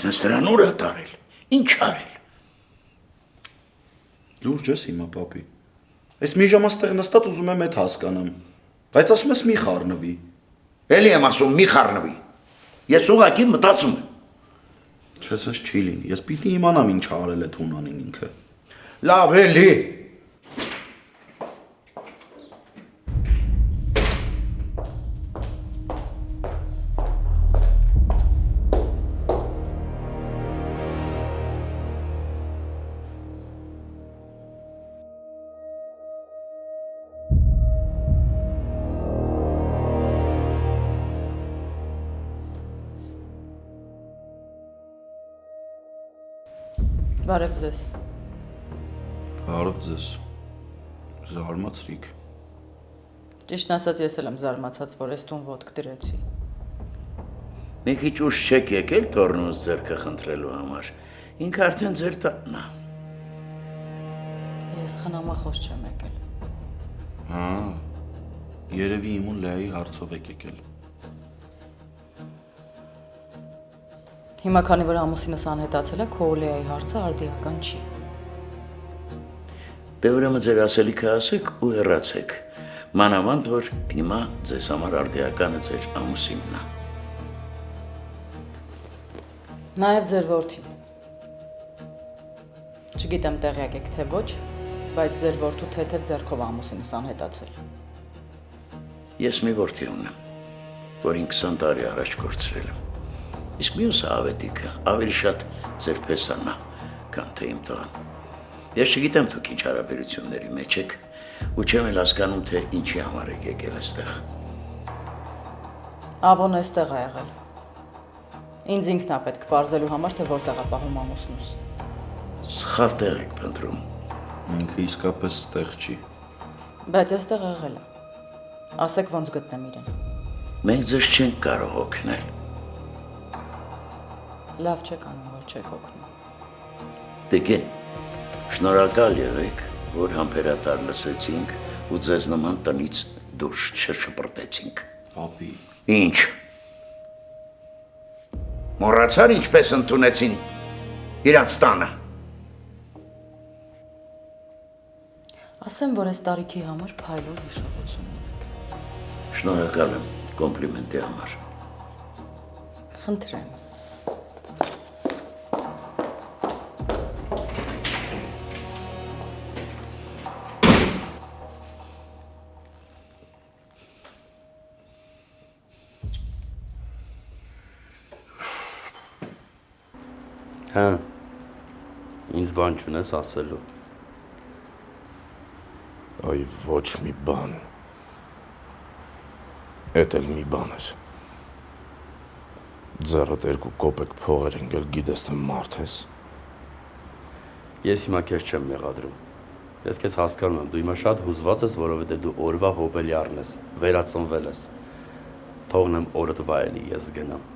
Ասես նրան ուր է տարել, ինչ արել։ Լուրջ ես հիմա, պապի։ Այս մի ժամ աստեղ նստած ուզում եմ այդ հասկանամ, բայց ասում ես մի խառնվի։ Էլի եմ ասում մի խառնվի։ Ես ուղղակի մտածում եմ։ Չես ես չի լինի, ես պիտի իմանամ ինչ արել է Հունանին ինքը։ Լավ էլի։ Բարև ձեզ։ Բարև ձեզ։ Զարմացրիք։ Ճիշտն ասած ես էլ եմ զարմացած, որ ես տուն ոտք դրեցի։ Մի քիչ ուշ չեք եկել թորնուս ձեռքը խնդրելու համար։ Ինքը արդեն ձեր տանն է։ Ես խնամախոս չեմ եկել։ Հա։ Երևի իմ ու Լեայի հարցով եք եկել։ Հիմա քանի որ ամուսինս անհետացել է, քո ու Լեայի հարցը արդիական չի։ Դե ուրեմն ձեր ասելիքը ասեք ու հեռացեք։ Մանավանդ որ հիմա ձեզ համար արդիականը ձեր ամուսինն է։ Նաև ձեր որդին։ Չգիտեմ տեղյակ եք թե ոչ, բայց ձեր որդու թեթև ձեռքով ամուսինս անհետացել։ Ես մի որդի ունեմ, որին 20 տարի առաջ կորցրել եմ։ Իսկ մյուսը ավետիքը ավելի շատ ձեր փեսանն է, քան թե իմ տղան։ Ես չգիտեմ դուք ինչ հարաբերությունների մեջ եք, ու չեմ էլ հասկանում, թե ինչի համար եք եկել այստեղ։ Ավոն էստեղ է եղել։ Ինձ ինքն է պետք պարզելու համար, թե որտեղ է պահում ամուսնուս։ Սխալ տեղ եք փնտրում։ Ինքը իսկապես ստեղ չի։ Բայց էստեղ եղել է։ Ասեք ոնց գտնեմ իրեն։ Մենք ձեզ չենք կարող օգնել։ Լավ չեք անում, որ չեք օգնում։ Տիկին, շնորհակալ եղեք, որ համբերատար լսեցինք ու ձեզ նման տնից դուրս չշպրտեցինք։ Պապի։ Ինչ։ Մոռացար ինչպես ընդունեցին իրանց տանը։ Ասեմ, որ այս տարիքի համար փայլուն հիշողություն ունեք։ Շնորհակալ եմ կոմպլիմենտի համար։ Խնդրեմ։ Հա, ինձ բան չունես ասելու։ Այ ոչ մի բան։ Էդ էլ մի բան էր։ Ձեռդ 2 կոպեկ փողեր ընկել, գիտես թե մարդ ես։ Ես հիմա քեզ չեմ մեղադրում։ Ես քեզ հասկանում եմ, դու հիմա շատ հուզված ես, որովհետև դու օրվա հոբելյարն ես, վերածնվել ես։ Թողնեմ օրդ վայելի, ես գնամ։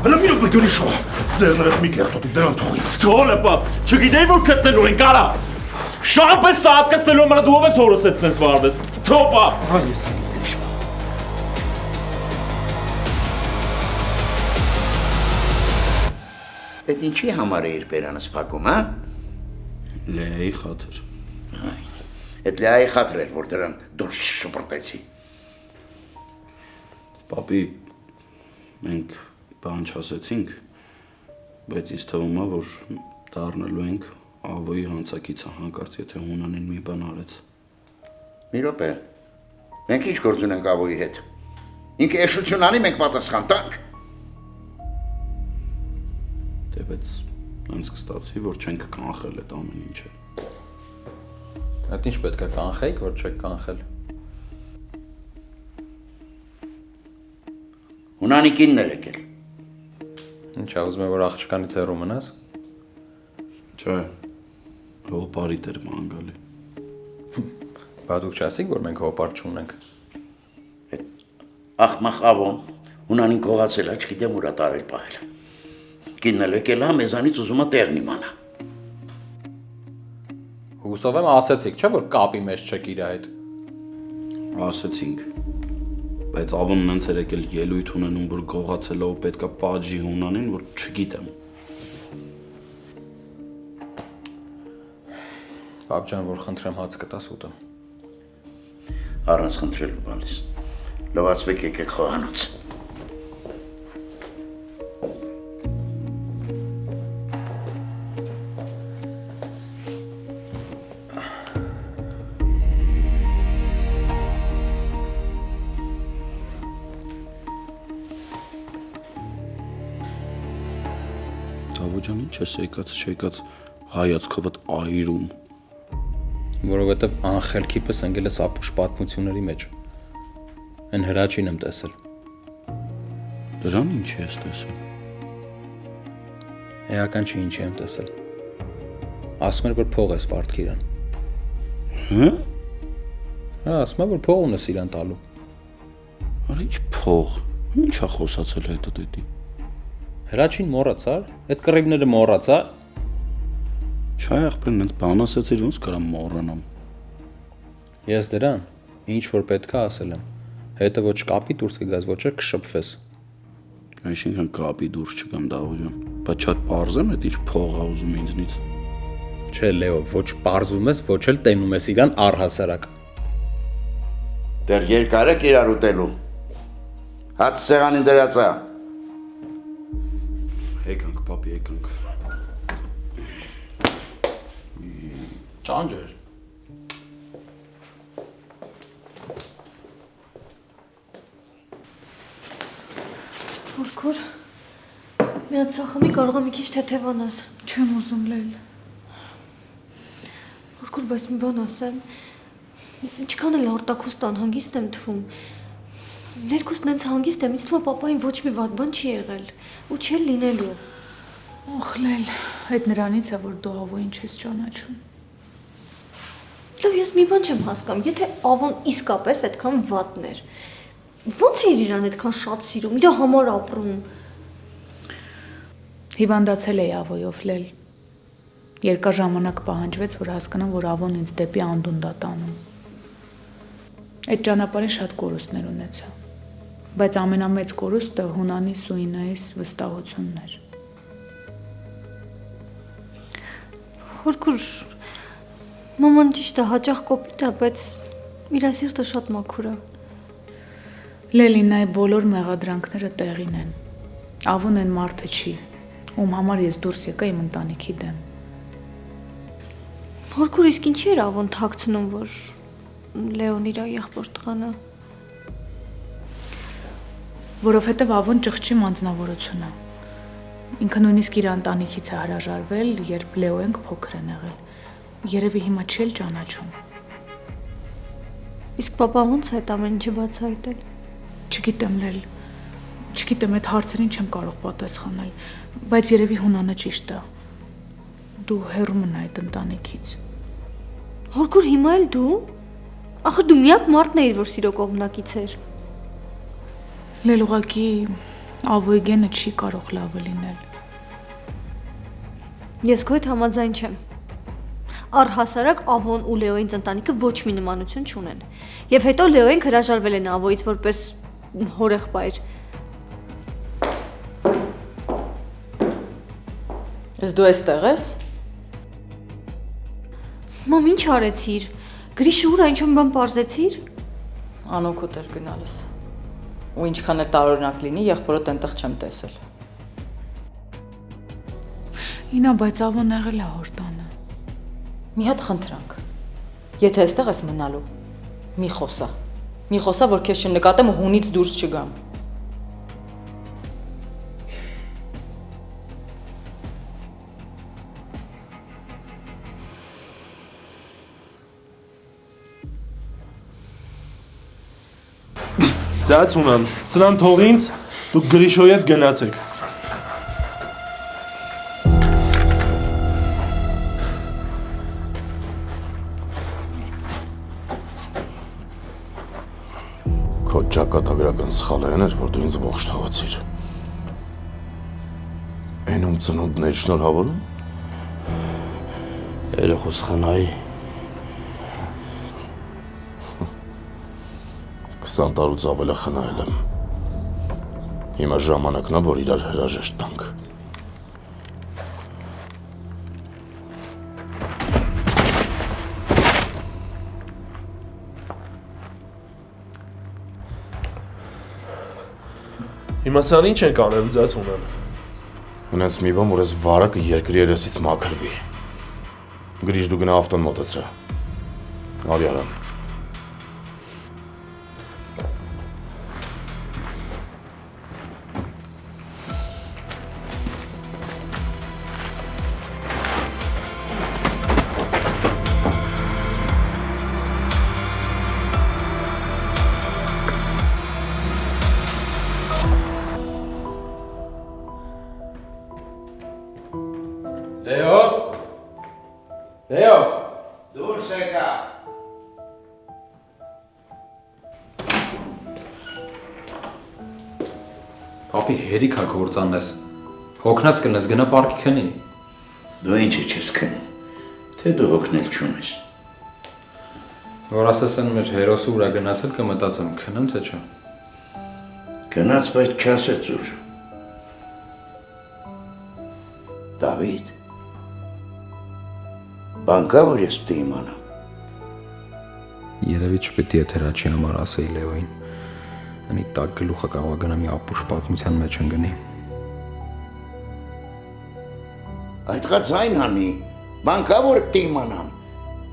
Հələ մի րոպե գոնի շո։ Ձեռներդ մի կեղտոտի դրան թողից։ Թողը պապ, չգիտեի որ գտնելու ենք, արա։ Շարպես սատկացնելու համար դու ով ես հորս այդ sense վարվես։ Թող պապ։ Ահա ես դրանից շո։ Այդ ինչի համար է իր բերանս փակում, հա։ Լեայի խաթր։ Այդ Լեայի խաթր էր, որ դրան դուրս շպրտեցի։ Պապի, մենք բան չասեցինք, բայց ինձ թվում է, որ դառնալու ենք Ավոյի հանցակիցը, հանկարծ եթե Հունանին մի բան արեց։ Մի րոպե։ Մենք ինչ գործ ունենք Ավոյի հետ։ Ինքը էշություն անի, մենք պատասխան տանք։ Դե բայց ինձ կստացվի, որ չենք կանխել այդ ամեն ինչը։ Այդ ինչ պետք է կանխեիք, որ չեք կանխել։ Հունանի կինն էր եկել։ Ինչա, ուզում եմ, որ աղջկանից հեռու մնաս։ Չէ, Հողպարի դեր մանգալի։ Բա դուք չասիք, որ մենք հոպար չունենք։ Ախմախ ավոն, ունանին կողացել, չգիտեմ ուրա տարել պահել։ Կինն էլ եկել է, մեզանից ուզում է տեղն իմանա։ Հուսով եմ ասեցիք, չէ՞ որ կապի մեջ չեք իր հետ։ Ասեցինք։ Բայց ավոնն հենց էր եկել ելույթ ունենում, որ գողացել է ու պետքա պատժի հունանին, որ չգիտեմ։ Պապ ջան, որ խնդրեմ հաց կտաս ուտեմ։ Առանց խնդրելու գալիս։ Լվացվեք եկեք խոհանոց։ Դավոջան ինչ ես եկած հայացքովդ այրում։ Որովհետև անխելքի պես ընկել ես ապուշ պատմությունների մեջ։ Այն հրաչին եմ տեսել։ Դրան ինչ ես տեսել։ Էական չի ինչի եմ տեսել։ Ասում էր, որ փող ես պարտք իրան։ Հա՞։ Հա, ասում է, որ փող ունես իրան տալու։ Արա ինչ փող։ Ինչա խոսացել հետո դետի։ Հրաչին մոռացար, այդ կռիվները մոռացա։ Չայ ախպերն ինձ բան ասեցիր, ոնց կարամ մոռանամ։ Ես դրան ինչ որ պետք է ասել եմ։ Հետո ոչ կապի դուրս կգաս, ոչ էլ կշփվես։ Այսինքն կապի դուրս չգամ Դավոջան։ Բայց շատ պարզեմ այդ ինչ փող ա ուզում ինձնից։ Չէ, Լեո, ոչ պարզում ես, ոչ էլ տենում ես իրան առհասարակ։ Դեռ երկար եք իրար ուտելու։ Հաց սեղանին դրած է։ Եկանք, պապի, եկանք։ Ճանջեր։ Հորքուր, մի հատ սախմի կարող եմ մի քիչ թեթևանաս։ Չեմ ուզում լել։ Հորքուր, բայց մի բան ասեմ, ինչքան էլ արտակուստ անհանգիստ եմ թվում, ներքուստ նենց հանգիստ եմ, ինձ թվում է պապային ոչ մի վատ բան չի եղել, ու չի լինելու։ Օխ լել, այդ նրանից է, որ դու ավոյին չես ճանաչում։ Լավ, ես մի բան չեմ հասկանում, եթե ավոն իսկապես այդքան վատն էր, ո՞նց էր իրան այդքան շատ սիրում, իր համար ապրում։ Հիվանդացել էի ավոյով լել։ Երկար ժամանակ պահանջվեց, որ հասկանամ, որ ավոն ինձ դեպի անդունդա տանում։ Այդ ճանապարհին շատ կորուստներ ունեցա, բայց ամենամեծ կորուստը Հունանի Սուինայիս վստահությունն էր։ Հորքուր, մաման ճիշտ է, հաճախ կոպիտ է, բայց իր սիրտը շատ մաքուր է։ Լելինայի բոլոր մեղադրանքները տեղին են։ Ավոն այն մարդը չի, ում համար ես դուրս եկա իմ ընտանիքի դեմ։ Հորքուր, իսկ ինչի էր ավոն թաքցնում, որ Լեոն իր եղբոր տղան է։ Որովհետև ավոն ճղճի անձնավորություն է։ Ինքը նույնիսկ իր ընտանիքից է հրաժարվել, երբ Լեոյենք փոքր են եղել։ Երևի հիմա չի էլ ճանաչում։ Իսկ պապա ո՞նց է այդ ամեն ինչը բացահայտել։ Չգիտեմ լել։ Չգիտեմ այդ հարցերին չեմ կարող պատասխանել, բայց երևի Հունանը ճիշտ է։ Դու հեռու մնա այդ ընտանիքից։ Հորքուր, հիմա էլ դու։ Ախր դու միակ մարդն էիր, որ սիրո կողմնակից էր։ Լել ուղղակի ավոյի գենը չի կարող լավը լինել։ Ես քո հետ համաձայն չեմ։ Առհասարակ ավոն ու Լեոյին ընտանիքը ոչ մի նմանություն չունեն։ Եվ հետո Լեոյին հրաժարվել են ավոյից որպես հորեղբայր։ Ես դու այստեղ ես։ Մամ, ինչ արեցիր։ Գրիշը ուր ինչ-որ բան պարզեցիր։ Անօգուտ էր գնալս։ Ու ինչքան էլ տարօրինակ լինի, եղբորդ այնտեղ չեմ տեսել։ Ինա, բայց ավոն եղել է հորտանը։ Մի հատ խնդրանք։ Եթե այստեղ ես մնալու, մի խոսա։ Մի խոսա, որ քեզ չնկատեմ ու հունից դուրս չգամ։ Ձյաց ունան, սրան թող ինձ, դուք Գրիշոյի հետ գնացեք։ ճակատագրական սխալն էր, որ դու ինձ ողջ թողացիր։ Էնում ծնունդներ շնորհավորում։ Երեխուս խնայի 20 տարուց ավելի խնայել եմ։ Հիմա ժամանակն է, որ իրար հրաժեշտ տանք։ Հիմա սան ինչ ենք անել ուզած ունեն։ Հենց մի բան, որ ես վարակը երկրի երեսից մաքրվի։ Գրիշ դու գնա ավտոն մոտեցրա։ Արի արա։ Լեո։ Դուրս եկա։ Պապի հերիք ա գործանես։ Հոգնած կլնես, գնա պարկի քնի։ Դու ինչ ես քնում, թե դու հոգնել չունես։ Որ ասես են մեր հերոսը ուրա գնացել կմտածեմ, քնեմ թե չէ։ Գնաց, բայց չասեց ուր։ Դավիթ, բան կա, որ ես պիտի իմանամ։ Երևի չպետք է թերաչի համար ասեի Լեոին։ Անի տակ գլուխը կարող է գնա մի ապուշ պատմության մեջ ընկնի։ Այդղա ձայն հանի, բան կա, որ պիտի իմանամ,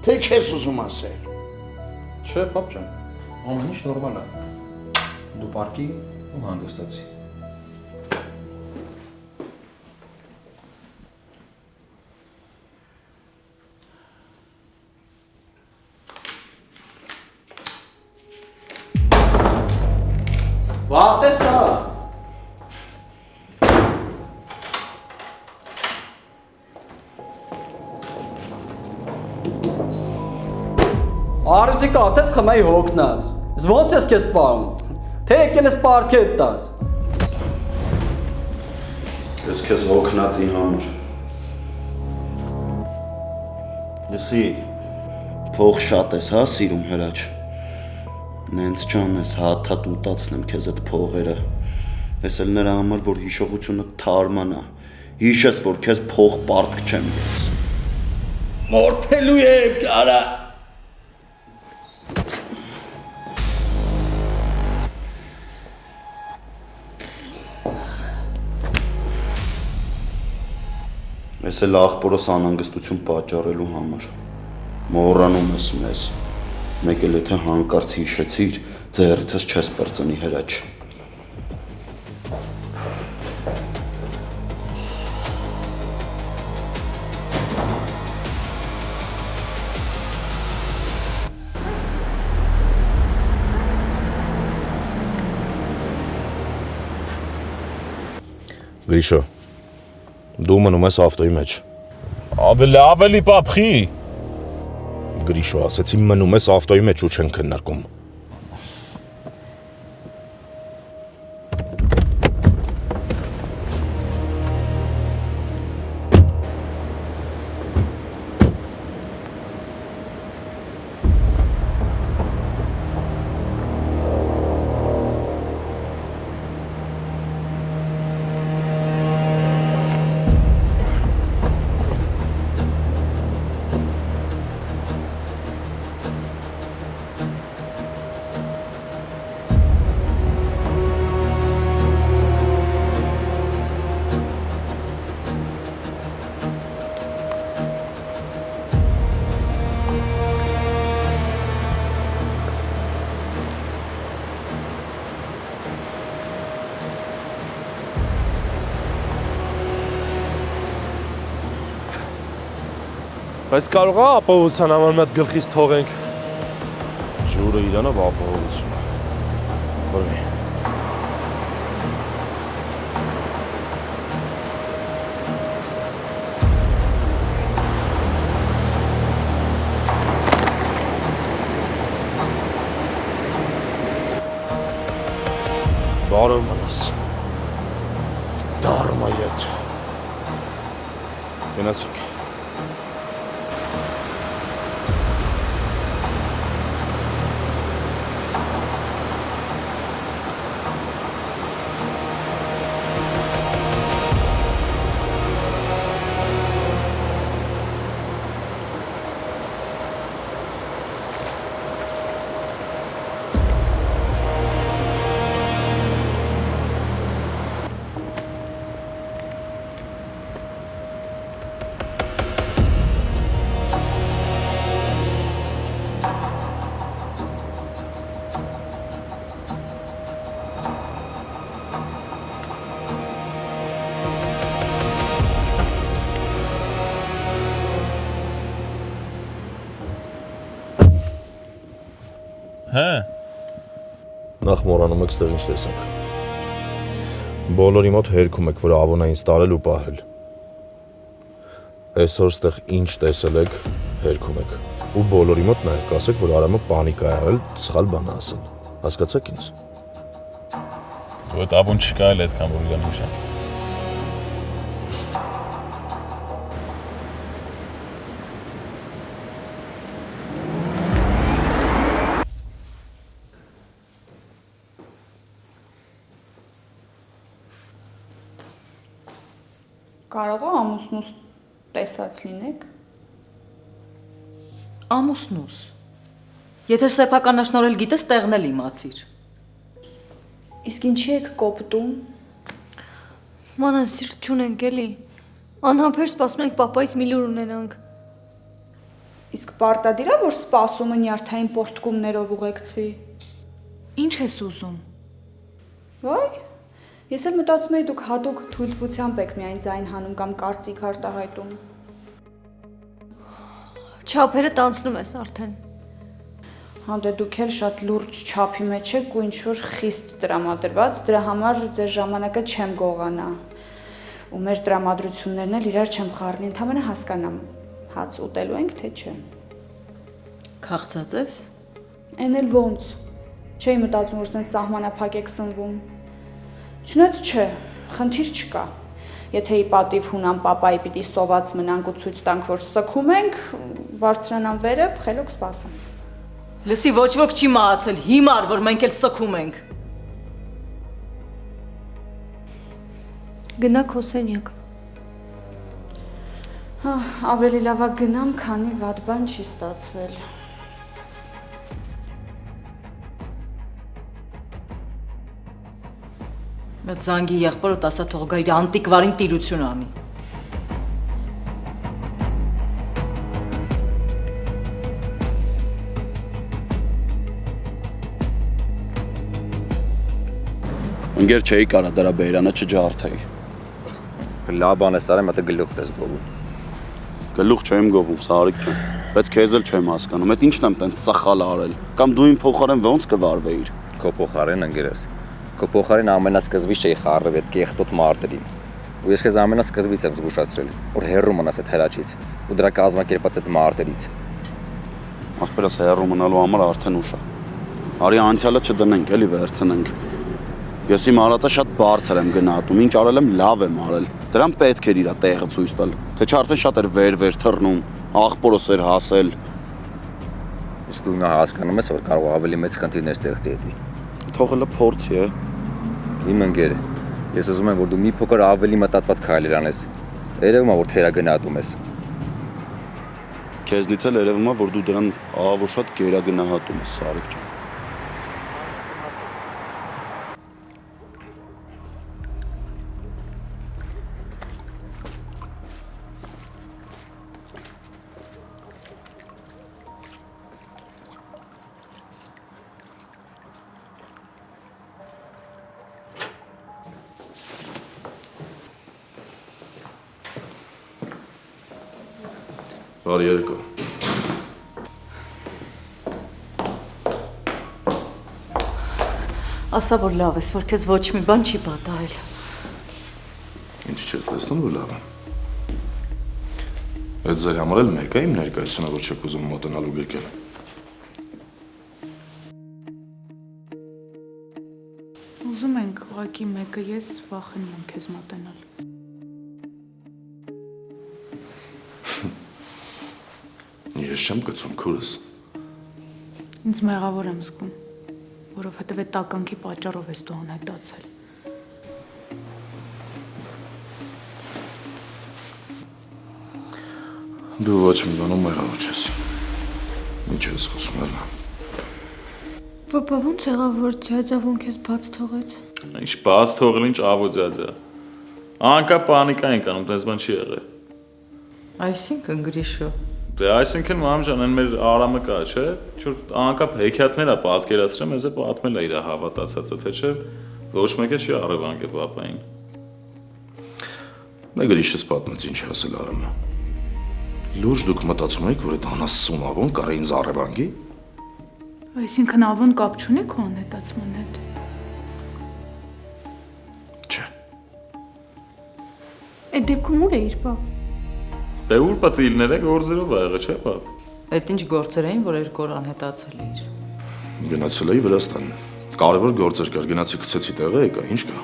թե չես ուզում ասել։ Չէ, պապ ջան, ամեն ինչ նորմալ է։ Դու պարկի ու հանգստացի։ Վաղ տեսա։ Արուտիկա, տես խմայի հոգնած։ Ոնց ես քեզ սպառում։ Թե եկել ես պարկետ տաս։ Ես քեզ հոգնածի համար։ Լսի, փող շատ ես, հա, սիրում հրաչ։ Նենց ջան ես, հաթաթ ուտացնեմ քեզ այդ փողերը։ Ես էլ նրա համար, որ հիշողությունը թարմանա։ Հիշես, որ քեզ փող պարտք չեմ ես։ Մորթելու եմ, կարա։ Ես էլ աղբորս անհանգստություն պատճառելու համար։ Մոռանում ես մեզ։ Մեկ էլ եթե հանկարծ հիշեցիր, ձեռիցս չես պրծնի հրաչ։ Գրիշո, դու մնում ես ավտոյի մեջ։ Ավելի պապխի։ Գրիշո, ասեցի մնում ես ավտոյի մեջ ու չեն քննարկում։ Բայց կարող է ապահովության համար մետ գլխից թողենք։ Ջուրը իրանա ապահովությունը։ Որի։ Բարով մնաս։ Դարմա ետ։ Գնացեք։ Հա։ Նախ մոռանում եք ստեղ ինչ տեսանք։ Բոլորի մոտ հերքում եք, որ ավոնա ինձ տարել ու պահել։ Այսօր ստեղ ինչ տեսել եք, հերքում եք։ Ու բոլորի մոտ նաև կասեք, որ Արամը պանիկա է արել, սխալ բան է ասել։ Հասկացաք ինձ։ Դու այդ ավուն չկա էլ այդքան որ իրան հիշանք։ Կարող է ամուսնուս տեսած լինեք։ Ամուսնուս։ Եթե սեփականաշնորհել գիտես, տեղն էլ իմացիր։ Իսկ ինչի եք կոպտում։ Մանան սիրտ չունենք էլի։ Անհամբեր սպասում ենք պապայից մի լուր ունենանք։ Իսկ պարտադիր է, որ սպասումը նյարդային պորտկումներով ուղեկցվի։ Ինչ ես ուզում։ Վայ, ես էլ մտածում եի դուք հատուկ թույլտվությամբ եք միայն ձայն հանում կամ կարծիք արտահայտում։ Չափերը տանցնում ես արդեն։ Հա դե դուք էլ շատ լուրջ չափի մեջ եք ու ինչ-որ խիստ տրամադրված, դրա համար ձեր ժամանակը չեմ գողանա։ Ու մեր տրամադրություններն էլ իրար չեմ խառնի, ընդհանրապես հասկանամ, հաց ուտելու ենք, թե չէ։ Քաղցած ես։ Էն էլ ոնց։ Չէի մտածում, որ սենց սահմանափակ եք սնվում։ Չնայած չէ, խնդիր չկա։ Եթե ի պատիվ հունան պապայի պիտի սոված մնանք ու ցույց տանք, որ սգում ենք, բարձրանան վերև, խելոք սպասեմ։ Լսի, ոչ ոք չի մահացել, հիմար, որ մենք էլ սգում ենք։ Գնա քո սենյակ։ Հա, ավելի լավ է գնամ, քանի վատ բան չի ստացվել։ Մեծ զանգի եղբորդ ասա թող գա իր անտիկվարին տիրություն անի։ Ընկեր չէի կարա դրա բերանը չջարդեի։ Լավ բան ես արել, մտը գլուխ ես գովում։ Գլուխ չեմ գովում, Սարիկ ջան, բայց քեզ էլ չեմ հասկանում, այդ ինչն եմ տենց սխալ արել, կամ դու իմ փոխարեն ոնց կվարվեիր։ Քո փոխարեն ընկերս։ Քո փոխարեն ամենասկզբից չէի խառնվել այդ կեղտոտ մարտերին։ Ու ես քեզ ամենասկզբից եմ զգուշացրել, որ հեռու մնաս այդ հրաչից ու դրա կազմակերպած այդ մարտերից։ Ախպերս հեռու մնալու համար արդեն ուշ է։ Արի անցյալը չդնենք, էլի վերցնենք։ Ես իմ արածը շատ բարձր եմ գնահատում, ինչ արել եմ լավ եմ արել։ Դրան պետք էր իր տեղը ցույց տալ, թե չէ արդեն շատ էր վեր թռնում, աղբորս էր հասել։ Իսկ դու նա հասկանում ես, որ կարող ավելի մեծ խնդիրներ ստեղծի էդի։ Թողելը փորձի է։ Իմ ընկեր, ես ուզում եմ, որ դու մի փոքր ավելի մտածված քայլեր անես։ Երևում է, որ թերագնահատում ես։ Քեզնից էլ երևում է, որ դու դրան ահավոր շատ գերագնահատում ես, Սարիկ ջան։ Բարի երեկո։ Ասա, որ լավ ես, որ քեզ ոչ մի բան չի պատահել։ Ինչ չես տեսնում, որ լավ է։ Այդ ձեր համար էլ մեկ է իմ ներկայությունը, որ չեք ուզում մոտենալու գրկել։ Ուզում ենք ուղղակի մեկը ես վախենում եմ քեզ մոտենալ։ Ես չեմ գցում քուրս։ Ինձ մեղավոր եմ զգում, որովհետև այդ տականքի պատճառով ես դու անհետացել։ Դու ոչ մի բանում մեղավոր չես։ Ինչ ես խոսում ելնա։ Պապա ոնց եղավ, որ ձյաձավուն քեզ բաց թողեց։ Ինչ բաց թողել, ինչ ավոձյաձյա։ Անկա պանիկա ենք անում, տես բան չի եղել։ Այսինքն Գրիշո։ Դե այսինքն մամ ջան, այն մեր Արամը կա, չէ՞։ Չոր անկապ հեքիաթներ է պատկերացրել, մեզ է պատմել է իր հավատացածը, թե չէ ոչ մեկը չի առևանգել պապային։ Նա Գրիշս պատմեց ինչ ասել Արամը։ Լուրջ դուք մտածում եք, որ այդ անասուն ավոն կարա ինձ առևանգի։ Այսինքն ավոն կապ չունի քո անհետացման հետ։ Չէ։ Այդ դեպքում ուր էիր, պապ։ Դե ուր պատիլները գործերով ա եղել, չէ՞ պապ։ Այդ ինչ գործեր էին, որ 2 օր անհետացել էիր։ Գնացել էի Վրաստան։ Կարևոր գործեր կար, գնացի գցեցի տեղը, եկա, ինչ կա։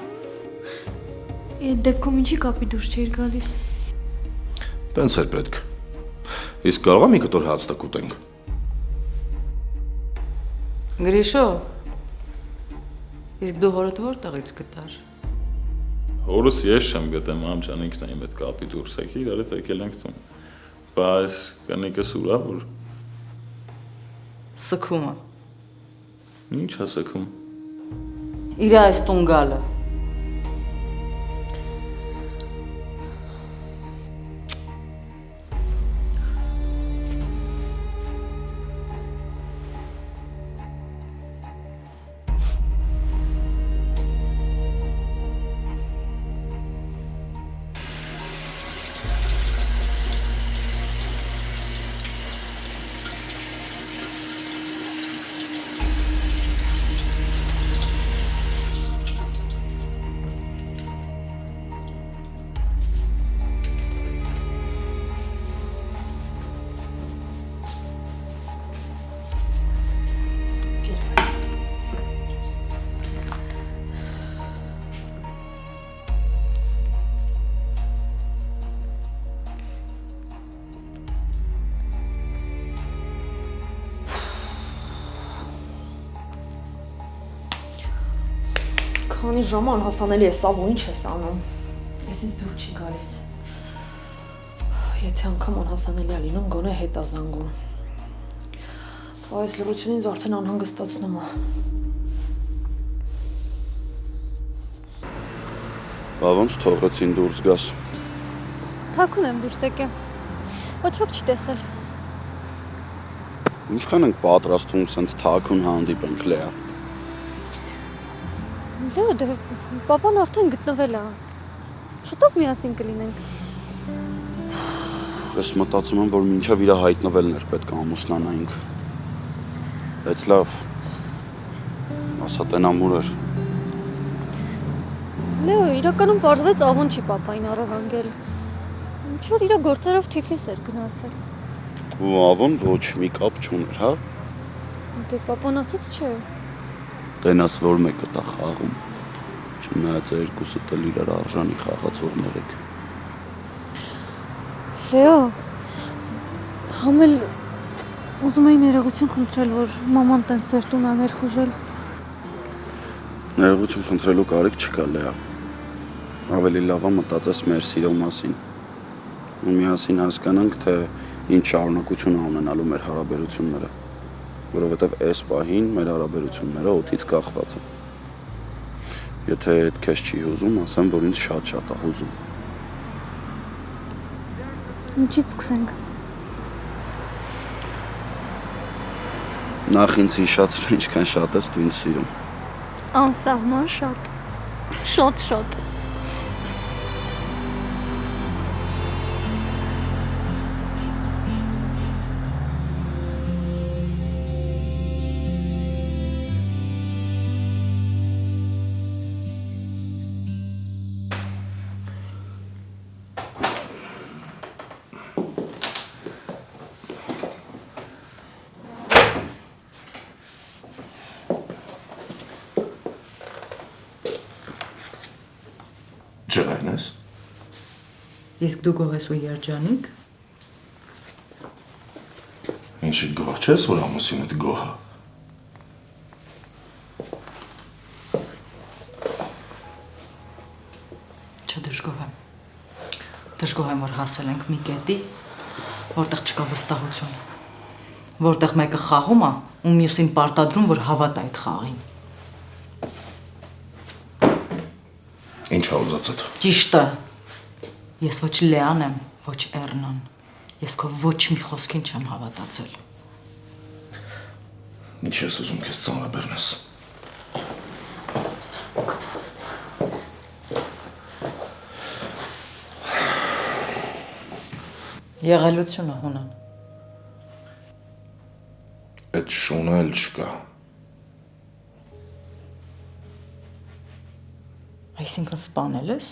Այդ դեպքում ինչի կապի դուրս չէիր գալիս։ Տենց էր պետք։ Իսկ կարող եմ մի կտոր հաց տակ ուտենք։ Գրիշո։ Իսկ դու հորդ որտեղից գտար։ Հորս ես չեմ գտեմ, մամ ջան, ինքն է իմ այդ կապի դուրս եկի, իրար հետ եկել ենք տուն։ Բայց կնիկս ուրա որ Սքումը։ ինչ է սքում։ Իր այս տուն գալը։ Քանի ժամ անհասանելի է սավ ու ինչ ես անում։ Ես ինձ դուր չի գալիս։ Եթե անգամ անհասանելի է լինում, գոնե հետ է զանգում։ Այս լրությունն ինձ արդեն անհանգստացնում է։ Բա ոնց թողեցին դուրս գաս։ Թաքուն եմ դուրս եկել։ Ոչ ոք չի տեսել։ Ինչքան ենք պատրաստվում սենց թաքուն հանդիպենք Լեա։ Լեո, դե պապան արդեն գտնվել է։ Շուտով միասին կլինենք։ Ես մտածում եմ, որ մինչև իր հայտնվելն էր պետք է ամուսնանայինք։ Բայց լավ։ Ասա տենամուր էր։ Լեո, իրականում պարզվեց աղոն չի պապային առևանգել։ Ինչ որ իր գործերով Թիֆլիս էր գնացել։ Ու ավոն ոչ մի կապ չուներ, հա։ Դե պապան ասաց չէ։ Տենաս որ մեկը տա խաղում։ Չնայած երկուսդ էլ իրար արժանի խաղացողներ եք։ Լեո, համել ուզում էի ներողություն խնդրել, որ մաման տենց ձեր տուն է ներխուժել։ Ներողություն խնդրելու կարիք չկա Լեա։ Ավելի լավ է մտածես մեր սիրո մասին։ Ու միասին հասկանանք, թե ինչ շարունակություն է ունենալու մեր հարաբերությունները, որովհետև այս պահին մեր հարաբերությունները օդից կախված են։ Եթե այդ քեզ չի հուզում, ասեմ, որ ինձ շատ է հուզում։ Ինչից սկսենք։ Նախ ինձ հիշացրու, ինչքան շատ ես դու ինձ սիրում։ Անսահման շատ։ Շատ։ Ջղայն ես։ Իսկ դու գոհ ես ու երջանիկ։ Ինչի գոհ չես, որ ամուսինդ գոհ է։ Չդժգոհ եմ։ Դժգոհ եմ, որ հասել ենք մի կետի, որտեղ չկա վստահություն։ Որտեղ մեկը խաղում է ու մյուսին պարտադրում, որ հավատա այդ խաղին։ Ինչ ա ուզածդ։ Ճիշտը։ Ես ոչ Լեան եմ, ոչ Էռնան։ Ես քո ոչ մի խոսքին չեմ հավատացել։ Ինչ ես ուզում քեզ ծանրաբեռնես։ Եղելությունը հունան։ Այդ շունը էլ չկա։ Այսինքն սպանել ես։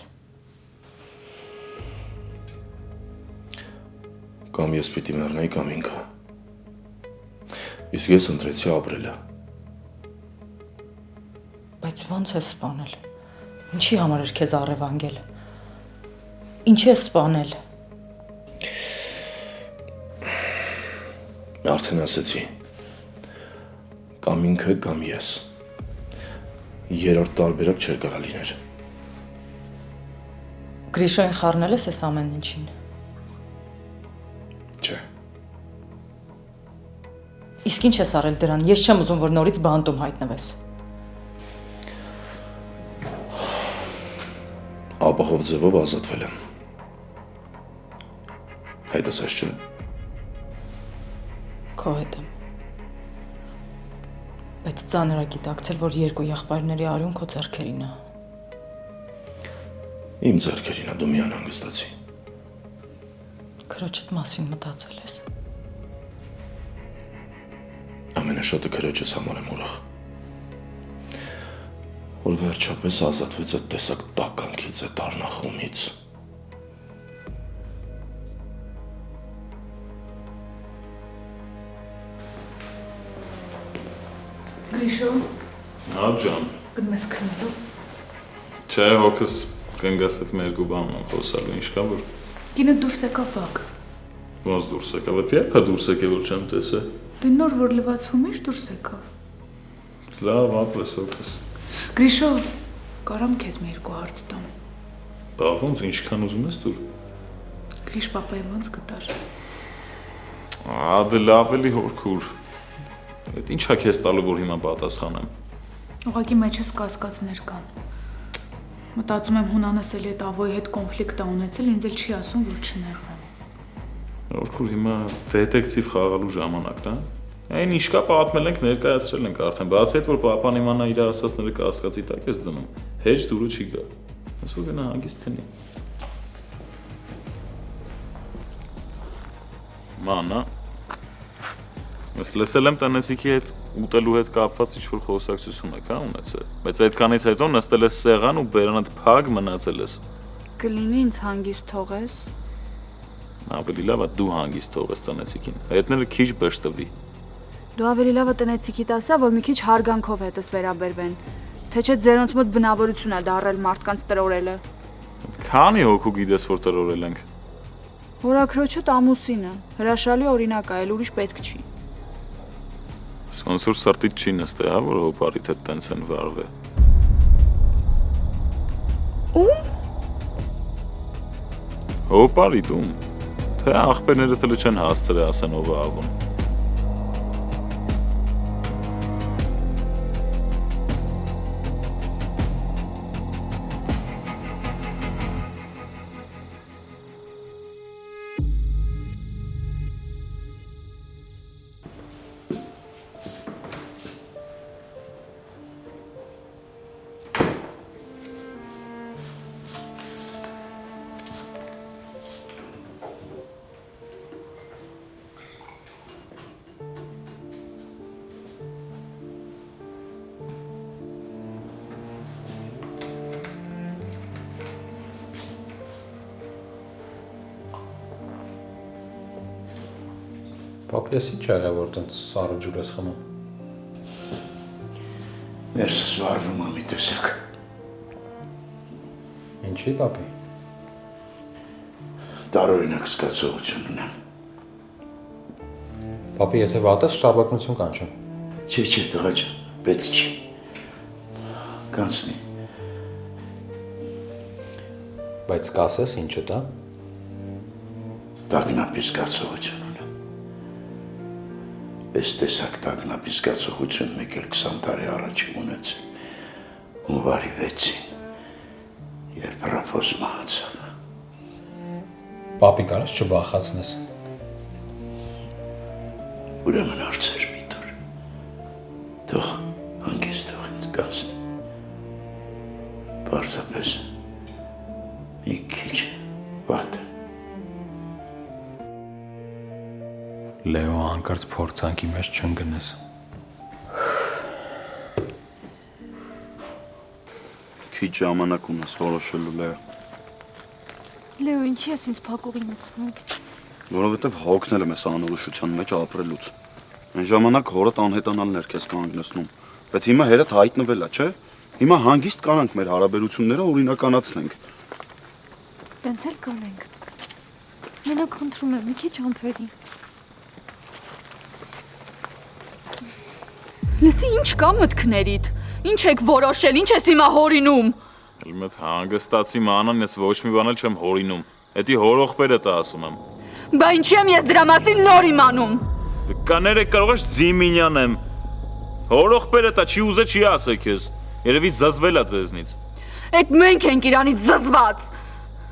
Կամ ես պիտի մեռնեի, կամ ինքը։ Իսկ ես ընտրեցի ապրելը։ Բայց ո՞նց ես սպանել։ Ինչի համար էր քեզ առևանգել։ Ինչ ես սպանել։ Արդեն ասեցի։ Կամ ինքը, կամ ես։ Երրորդ տարբերակ չէր կարա լիներ։ Գրիշոյին խառնել ես այս ամեն ինչին։ Չէ։ Իսկ ինչ ես արել դրան։ Ես չեմ ուզում, որ նորից բանտում հայտնվես։ Ապահով ձևով ազատվել եմ։ Հետս ես չէ։ Քո հետ եմ։ Բայց ծանր է գիտակցել, որ երկու եղբայրների արյուն քո ձեռքերին է։ Իմ ձեռքերին է, դու մի անհանգստացի։ Քրոջդ մասին մտածել ես։ Ամենաշատը քրոջս համար եմ ուրախ։ Որ վերջապես ազատվեց այդ տեսակ տականքից, այդ առնախումից։ Գրիշո։ Հա ջան։ Գնում ես քնելու։ Չէ, հոգս կնգաս այդ մեր երկու բանն խոսալու, ինչ կա որ։ Կինը դուրս եկավ բակ։ Ոնց դուրս եկավ, այդ երբ է դուրս եկել, որ չեմ տեսել։ Դու նոր որ լվացվում ես դուրս եկավ։ Լավ, ապրես հոգս։ Գրիշո, կարամ քեզ մի երկու հարց տամ։ Բա ոնց ինչքան ուզում ես դուր։ Գրիշ պապայի ոնց գտար։ Դե լավ էլի հորքուր։ Այդ ինչա քեզ տալու, որ հիմա պատասխանեմ։ Ուղղակի մեջս կասկածներ կան։ Մտածում եմ Հունանս էլի այդ ավոյի հետ կոնֆլիկտ ա ունեցել, ինձ էլ չի ասում, որ չնեղվեմ։ Հորքուր հիմա դետեկտիվ խաղալու ժամանակն է։ Այն ինչ կա պատմել ենք, ներկայացրել ենք արդեն։ Բացի այդ, որ պապան իմանա իր ասածները կասկածի տակ ես դնում, հեչ դուրը չի գա։ Ասում գնա հանգիստ քնի։ Մանա։ Ես լսել եմ տնեցիքի հետ ուտելու հետ կապված ինչ-որ խոսակցություն եք, հա, ունեցել։ Բայց այդքանից հետո նստել ես սեղան ու բերանդ փակ մնացել ես։ Կլինի ինձ հանգիստ թողես։ Ավելի լավ է դու հանգիստ թողես տնեցիկին։ Հետները քիչ բշտվի։ Դու ավելի լավը տնեցիքիդ ասա, որ մի քիչ հարգանքով հետս վերաբերվեն։ Թե չէ ձերոնց մոտ բնավորություն է դառել մարդկանց տրորելը։ Քանի հոգու գիտես, որ տրորել ենք։ Հորաքրոջդ ամուսինը, հրաշալի օրինակ է, այլ ուրիշ պետք չի։ Ոնց որ սրտիդ չի նստել, հա, որ հոպարիդ հետ տենց են վարվել։ Ում։ Հոպարիդ ում։ Թե աղբերները տլը չեն հասցրել ասեն ով է ավուն։ Պապի ես ինչ եղա, որ տենց սարը ջուր ես խմում։ Ներսս վարվում է մի տեսակ։ Ինչի, պապի։ Տարօրինակ զգացողություն ունեմ։ Պապի, եթե վատ ես, շտաբակնություն կանչեմ։ Չէ, տղա ջան, պետք չի։ Կանցնի։ Բայց կասես ինչը դա։ Տագնապի զգացողություն ունեմ։ Այս տեսակ տագնապի զգացողություն մեկ էլ 20 տարի առաջ ունեցել։ Հունվարի 6-ին, երբ հրափոս մահացավ։ Պապի, կարես չվախացնես։ Ուրեմն հարցեր մի տուր։ Թող հանգիստ թող ինձ կանցնի։ Պարզապես մի քիչ վատ է։ Լեո, հանկարծ փորձանքի մեջ չընկնես։ Քիչ ժամանակ ունես որոշելու, Լեո։ Լեո, ինչի ես ինձ փակուղի մտցնում։ Որովհետև հոգնել եմ այս անորոշության մեջ ապրելուց։ Այն ժամանակ հորդ անհետանալն էր քեզ կանգնեցնում, բայց հիմա հերդ հայտնվել է, չէ՞։ Հիմա հանգիստ կանանք մեր հարաբերությունները օրինականացնենք։ Տենց էլ կանենք։ Մենակ խնդրում եմ, մի քիչ ամփերի։ Լսի, ինչ կա մտքներիդ։ Ինչ եք որոշել, ինչ ես հիմա հորինում։ Ելմետ հանգստացի մանան, ես ոչ մի բան էլ չեմ հորինում։ Էդի հորողբերը տա ասում եմ։ Բա ինչի եմ ես դրա մասին նոր իմանում։ Կաները կարող ես Զիմինյան եմ։ Հորողբերը տա չի ուզե չի ասե քեզ։ Երևի զզվել է ձեզնից։ Այդ մենք ենք իրանից զզված։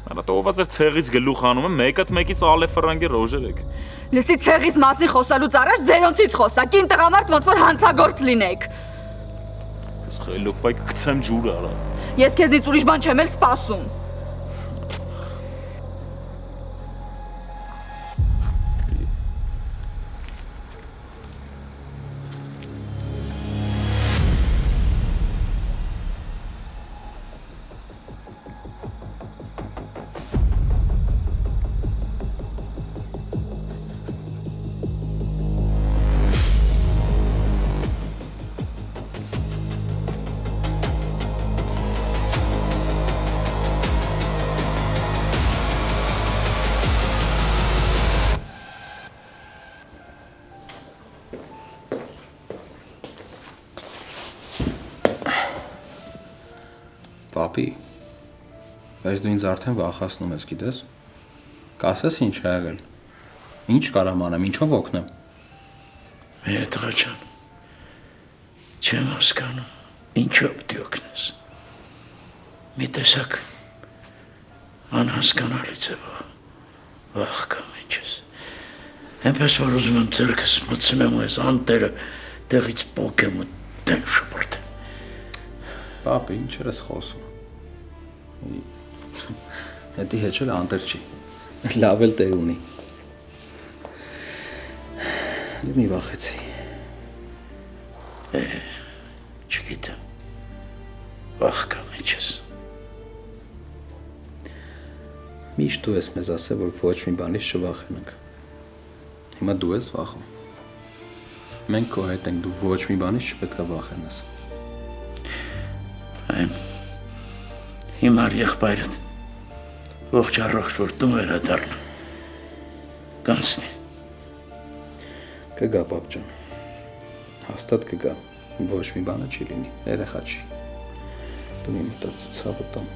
Արա տողված էր ցեղից գլուխ անում եմ, մեկդ մեկից ալե ֆրանգի ռոժեր եք։ Լսի, ցեղից մասին խոսալուց առաջ ձերոնցից խոսա, կին տղամարդ ոնց որ հանցագործ լինեք։ Ես խելոք բայ կգցեմ ջուրը արա։ Ես քեզնից ուրիշ բան չեմ էլ սպասում։ Պապի, բայց դու ինձ արդեն վախացնում ես, գիտես։ Կասես ինչ ա եղել։ Ինչ կարամ անեմ, ինչով օգնեմ։ Տղա ջան, չեմ հասկանում, ինչով դի օգնես։ Մի տեսակ անհասկանալի ձևով վախ կամ ինչես։ Այնպես որ ուզում եմ ձեռքս մտցնեմ ու այս անտերը տեղից պոկեմ ու դեն շպրտեմ։ Պապի, ինչ ես խոսում։ Հետի հեչել անտեր չի։ Լավ էլ տեր ունի։ Մի վախեցի։ Չգիտեմ։ Վախ կամ ինչես։ Միշտ դու ես մեզ ասել, որ ոչ մի բանից չվախենանք։ Հիմա դու ես վախում։ Մենք քո հետ ենք, դու ոչ մի բանից չպետք է վախենաս։ Այն հիմար եղբայրդ ողջ առողջ որ դու վերադառնա կանցնի։ Կգա պապ ջան։ Հաստատ կգա։ Ոչ մի բանը չի լինի, երեխա չի։ Դու մի մտածի ցավը տամ։